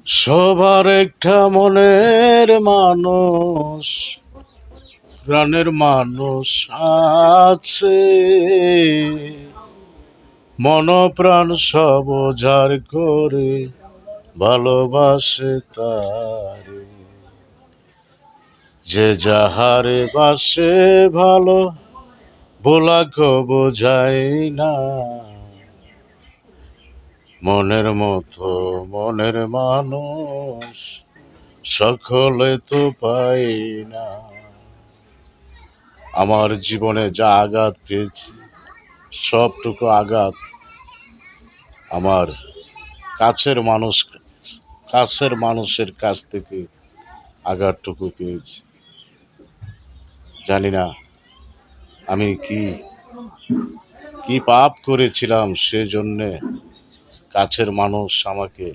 সবার একটা মনের মানুষ, প্রাণের মানুষ আছে। মন প্রাণ সব যার করে ভালোবাসে তারে। যে যাহারে বাসে ভালো বোলাকে বোঝায় না। মনের মতো মনের মানুষ সকলে তো পাই না। আমার জীবনে যা আঘাত পেয়েছি সবটুকু আঘাত আমার কাছের মানুষ কাছের মানুষের কাছ থেকে আঘাতটুকু পেয়েছি। জানি না আমি কি কি পাপ করেছিলাম সেজন্যে কাছের মানুষ আমাকে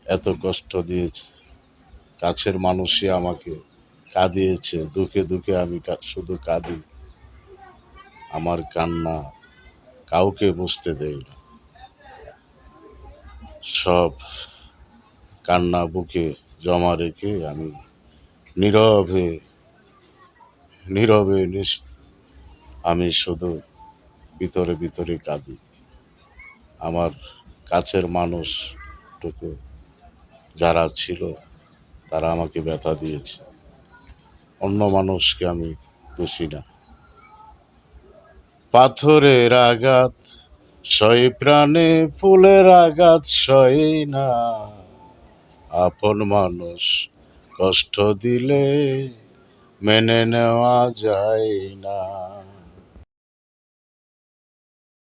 এত কষ্ট দিয়েছে। কাছের মানুষই আমাকে কাঁদিয়েছে। দুঃখে দুঃখে আমি শুধু কাঁদি। আমার কান্না কাউকে বুঝতে দেয় না। সব কান্না বুকে জমা রেখে আমি নীরবে নীরবে আমি শুধু ভিতরে ভিতরে কাঁদি। আমার কাছের মানুষটুকু যারা ছিল তারা আমাকে ব্যথা দিয়েছে। অন্য মানুষকে আমি দোষী না। পাথরের আঘাত সয় প্রাণে, ফুলের আঘাত সয় না। আপন মানুষ কষ্ট দিলে মেনে নেওয়া যায় না।